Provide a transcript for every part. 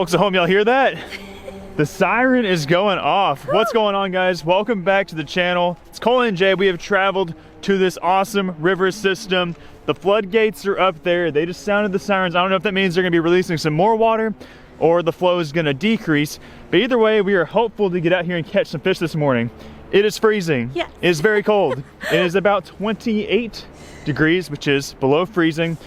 Folks at home, y'all hear that? The siren is going off. What's going on, guys? Welcome back to the channel. It's Cole and Jay. We have traveled to this awesome river system. The floodgates are up there. They just sounded the sirens. I don't know if that means they're gonna be releasing some more water or the flow is gonna decrease. But either way, we are hopeful to get out here and catch some fish this morning. It is freezing. Yes. It is very cold. It is about 28 degrees, which is below freezing.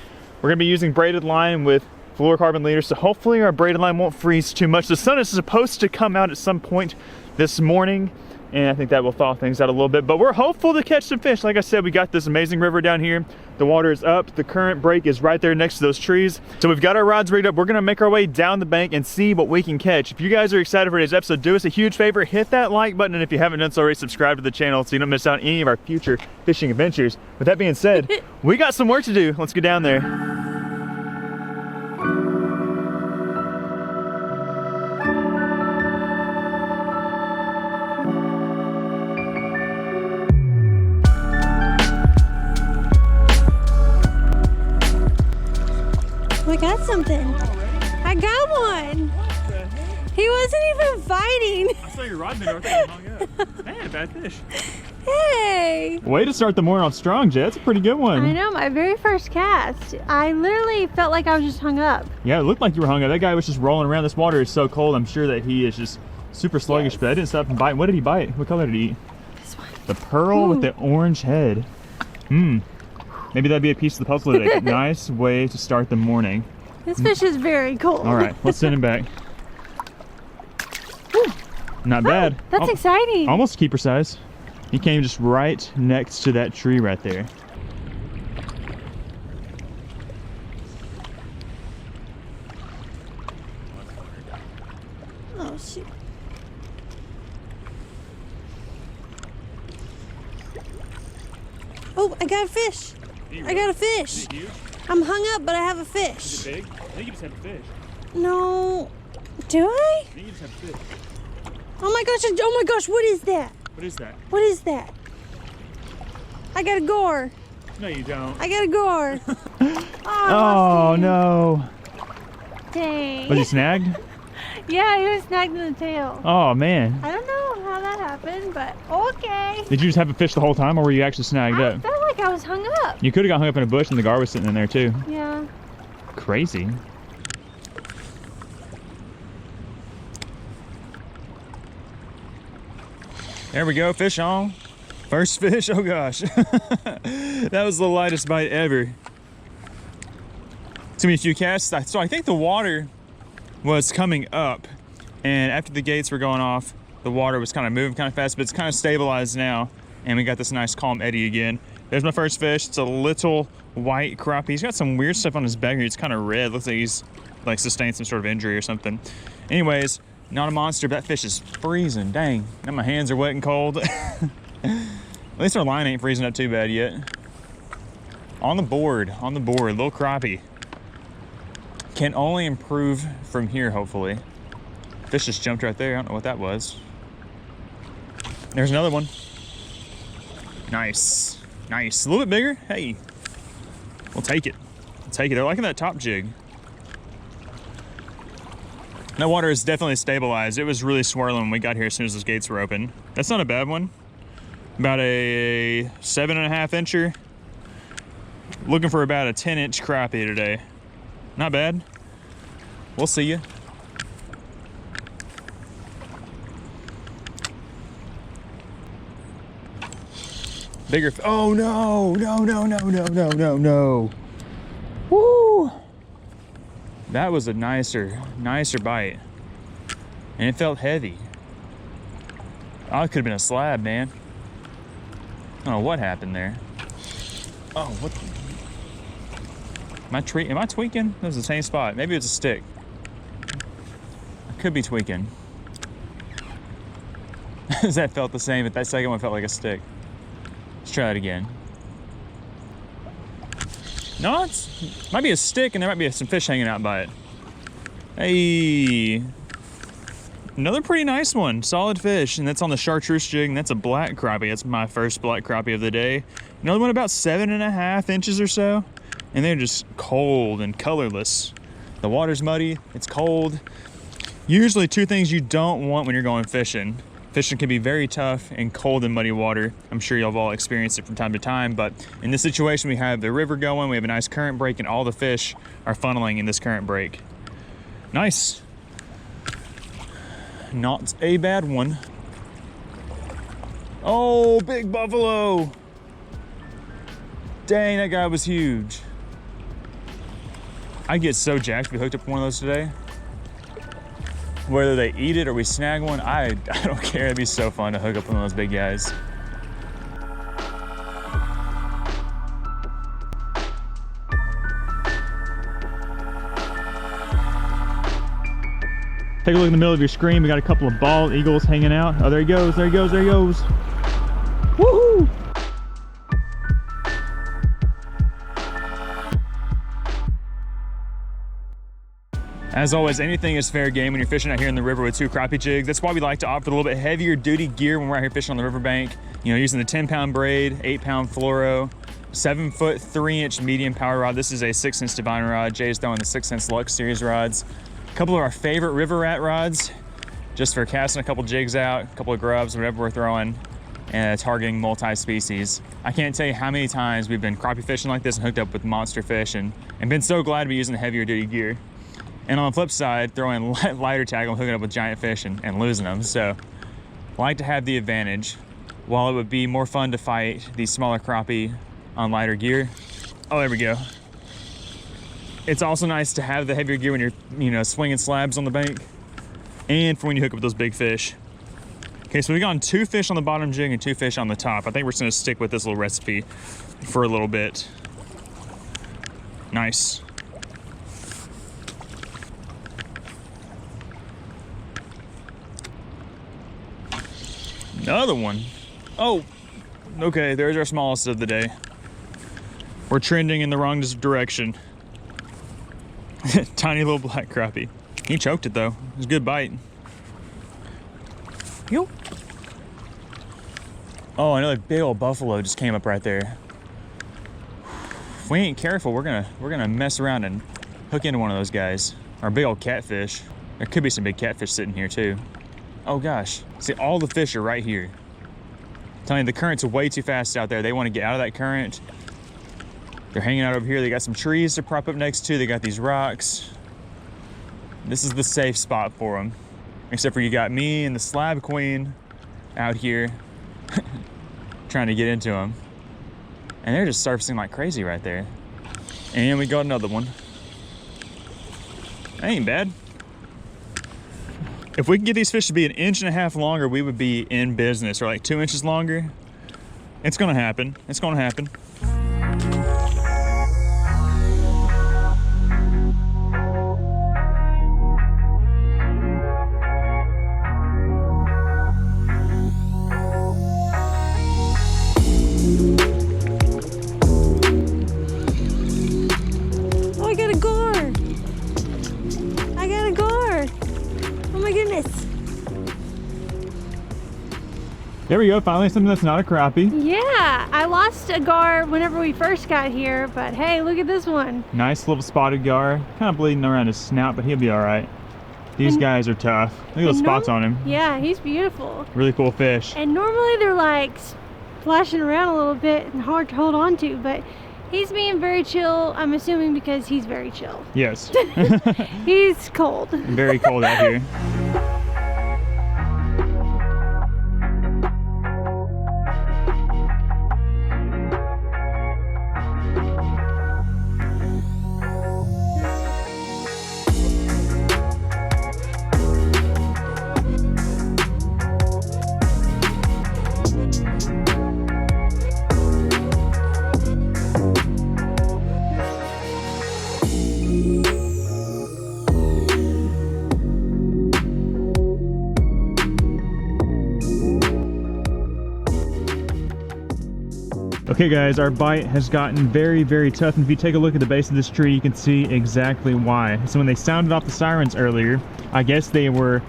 We're gonna be using braided line with fluorocarbon leaders, so hopefully our braided line won't freeze too much. The sun is supposed to come out at some point this morning, and I think that will thaw things out a little bit, but we're hopeful to catch some fish. Like I said, we got this amazing river down here. The water is up, the current break is right there next to those trees. So we've got our rods rigged up. We're gonna make our way down the bank and see what we can catch. If you guys are excited for today's episode, do us a huge favor, hit that like button, and if you haven't done so already, subscribe to the channel so you don't miss out on any of our future fishing adventures. With that being said, we got some work to do. Let's get down there. I got something. I got one. He wasn't even fighting. I saw your rod bender. I thought you hung up. Man, bad fish. Hey. Way to start the morning off strong, Jay. That's a pretty good one. I know, my very first cast. I literally felt like I was just hung up. Yeah, it looked like you were hung up. That guy was just rolling around. This water is so cold. I'm sure that he is just super sluggish, Yes. but I didn't stop him biting. What did he bite? What color did he eat? This one. The pearl with the orange head. Maybe that'd be a piece of the puzzle today. Nice way to start the morning. This fish is very cold. All right, let's send him back. Not bad. That's exciting. Almost keeper size. He came just right next to that tree right there. Oh, shoot. Oh, I got a fish. I got a fish. Is it huge? I'm hung up, but I have a Is fish. it big? I think you just have a fish. No. Do I? I think you just have a fish. Oh my gosh, what is that? What is that? What is that? I got a gore. No, you don't. I got a gore. Oh, no. Dang. Was he snagged? Yeah, he was snagged in the tail. Oh, man. I don't know how that happened, but okay. Did you just have a fish the whole time, or were you actually snagged I up? felt like I was hung up. You could have got hung up in a bush and the gar was sitting in there too. Yeah. Crazy. There we go, fish on. First fish, oh gosh. That was the lightest bite ever. Took me a few casts. So I think the water was coming up, and after the gates were going off, the water was kind of moving kind of fast, but it's kind of stabilized now, and we got this nice calm eddy again. There's my first fish. It's a little white crappie. He's got some weird stuff on his back here. It's kind of red. Looks like he's like sustained some sort of injury or something. Anyways, not a monster, but that fish is freezing. Dang, now my hands are wet and cold. At least our line ain't freezing up too bad yet. On the board, little crappie. Can only improve from here, hopefully. Fish just jumped right there. I don't know what that was. There's another one. Nice, nice. A little bit bigger. Hey, we'll take it. We'll take it. They're liking that top jig. That water is definitely stabilized. It was really swirling when we got here as soon as those gates were open. That's not a bad one. About a 7.5 incher. Looking for about a 10-inch crappie today. Not bad. We'll see you. Bigger. Oh no! No! No! No! No! No! No! No! Woo! That was a nicer bite, and it felt heavy. Oh, it could have been a slab, man. I don't know what happened there. Oh, what? Am I tweaking? That was the same spot. Maybe it's a stick. I could be tweaking. That felt the same, but that second one felt like a stick. Let's try it again. No, it might be a stick, and there might be some fish hanging out by it. Hey, another pretty nice one, solid fish, and that's on the chartreuse jig, and that's a black crappie. That's my first black crappie of the day. Another one about 7.5 inches or so, and they're just cold and colorless. The water's muddy, it's cold. Usually 2 things you don't want when you're going fishing. Fishing can be very tough in cold and muddy water. I'm sure y'all have all experienced it from time to time, but in this situation, we have the river going, we have a nice current break, and all the fish are funneling in this current break. Nice. Not a bad one. Oh, big buffalo. Dang, that guy was huge. I get so jacked if we hooked up one of those today. Whether they eat it or we snag one, I don't care. It'd be so fun to hook up one of those big guys. Take a look in the middle of your screen. We got a couple of bald eagles hanging out. Oh, there he goes, there he goes, there he goes. Woohoo! As always, anything is fair game when you're fishing out here in the river with 2 crappie jigs. That's why we like to opt for a little bit heavier duty gear when we're out here fishing on the riverbank. You know, using the 10-pound braid, 8-pound fluoro, 7-foot 3-inch medium power rod. This is a 6-inch Divine rod. Jay's throwing the 6-inch Lux series rods. A couple of our favorite river rat rods, just for casting a couple jigs out, a couple of grubs, whatever we're throwing, and targeting multi-species. I can't tell you how many times we've been crappie fishing like this and hooked up with monster fish and been so glad to be using the heavier duty gear. And on the flip side, throwing lighter tag and hooking up with giant fish and losing them. So I like to have the advantage. While it would be more fun to fight these smaller crappie on lighter gear. Oh, there we go. It's also nice to have the heavier gear when you're, swinging slabs on the bank and for when you hook up with those big fish. Okay, so we've gotten 2 fish on the bottom jig and 2 fish on the top. I think we're just gonna stick with this little recipe for a little bit. Nice. Another one. Oh, okay, there's our smallest of the day. We're trending in the wrong direction. Tiny little black crappie. He choked it though. It was a good bite. Yo. Oh, another big old buffalo just came up right there. If we ain't careful, we're gonna mess around and hook into one of those guys. Or a big old catfish. There could be some big catfish sitting here too. Oh gosh, see, all the fish are right here. I'm telling you, the current's way too fast out there. They want to get out of that current. They're hanging out over here. They got some trees to prop up next to. They got these rocks. This is the safe spot for them. Except for you got me and the slab queen out here trying to get into them. And they're just surfacing like crazy right there. And we got another one. That ain't bad. If we can get these fish to be 1.5 inches longer, we would be in business, or like 2 inches longer. It's gonna happen. It's gonna happen. Oh, I got a gar. I got a gar. Oh my goodness. There we go, finally something that's not a crappie. Yeah, I lost a gar whenever we first got here, but hey, look at this one. Nice little spotted gar. Kind of bleeding around his snout, but he'll be all right. These guys are tough. Look at those spots on him. Yeah, he's beautiful. Really cool fish. And normally they're like splashing around a little bit and hard to hold on to, but he's being very chill, I'm assuming because he's very chill. Yes. He's cold. Very cold out here. Okay guys, our bite has gotten very, very tough, and if you take a look at the base of this tree, you can see exactly why. So when they sounded off the sirens earlier, I guess they were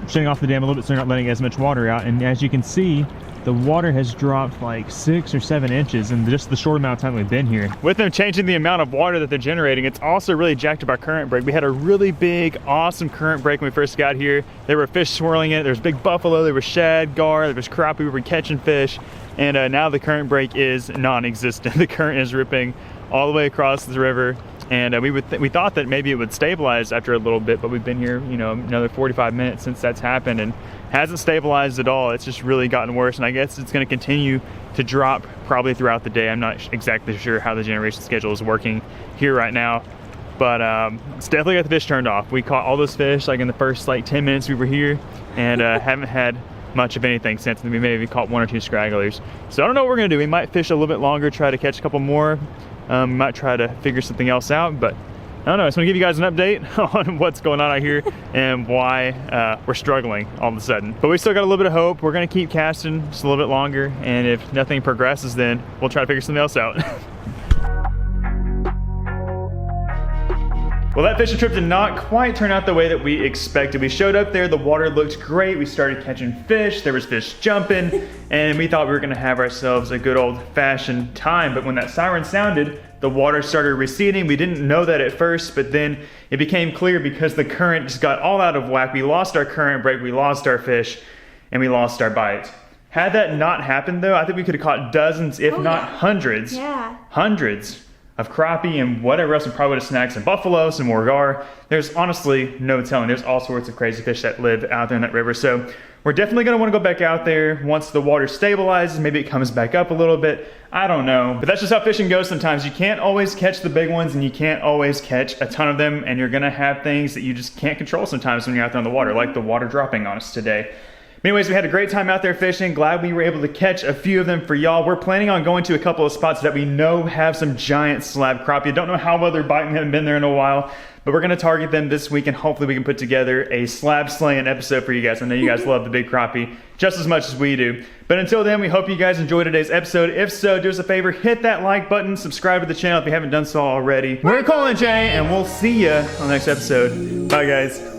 shutting off the dam a little bit so they're not letting as much water out, and as you can see, the water has dropped like 6 or 7 inches in just the short amount of time we've been here. With them changing the amount of water that they're generating, it's also really jacked up our current break. We had a really big, awesome current break when we first got here. There were fish swirling in it. There was big buffalo, there was shad, gar, there was crappie, we were catching fish. And now the current break is non-existent. The current is ripping all the way across the river. And we thought that maybe it would stabilize after a little bit, but we've been here, you know, another 45 minutes since that's happened, and hasn't stabilized at all. It's just really gotten worse, and I guess it's going to continue to drop probably throughout the day. I'm not exactly sure how the generation schedule is working here right now, but it's definitely got the fish turned off. We caught all those fish like in the first like 10 minutes we were here, and haven't had much of anything since. And we maybe caught 1 or 2 stragglers. So I don't know what we're going to do. We might fish a little bit longer, try to catch a couple more. We might try to figure something else out, but I don't know. I just want to give you guys an update on what's going on out here and why we're struggling all of a sudden. But we still got a little bit of hope. We're going to keep casting just a little bit longer, and if nothing progresses, then we'll try to figure something else out. Well, that fishing trip did not quite turn out the way that we expected. We showed up there, the water looked great, we started catching fish, there was fish jumping, and we thought we were gonna have ourselves a good old-fashioned time. But when that siren sounded, the water started receding. We didn't know that at first, but then it became clear because the current just got all out of whack. We lost our current break, we lost our fish, and we lost our bite. Had that not happened though, I think we could have caught dozens, if not hundreds, hundreds of crappie and whatever else. We probably would have snagged some buffalo, some more gar. There's honestly no telling. There's all sorts of crazy fish that live out there in that river. So we're definitely gonna wanna go back out there once the water stabilizes. Maybe it comes back up a little bit. I don't know. But that's just how fishing goes sometimes. You can't always catch the big ones, and you can't always catch a ton of them, and you're gonna have things that you just can't control sometimes when you're out there on the water, like the water dropping on us today. Anyways, we had a great time out there fishing. Glad we were able to catch a few of them for y'all. We're planning on going to a couple of spots that we know have some giant slab crappie. Don't know how well they're biting, haven't been there in a while, but we're gonna target them this week, and hopefully we can put together a slab slaying episode for you guys. I know you guys love the big crappie just as much as we do. But until then, we hope you guys enjoyed today's episode. If so, do us a favor, hit that like button, subscribe to the channel if you haven't done so already. We're Cole and Jay, and we'll see ya on the next episode. Bye guys.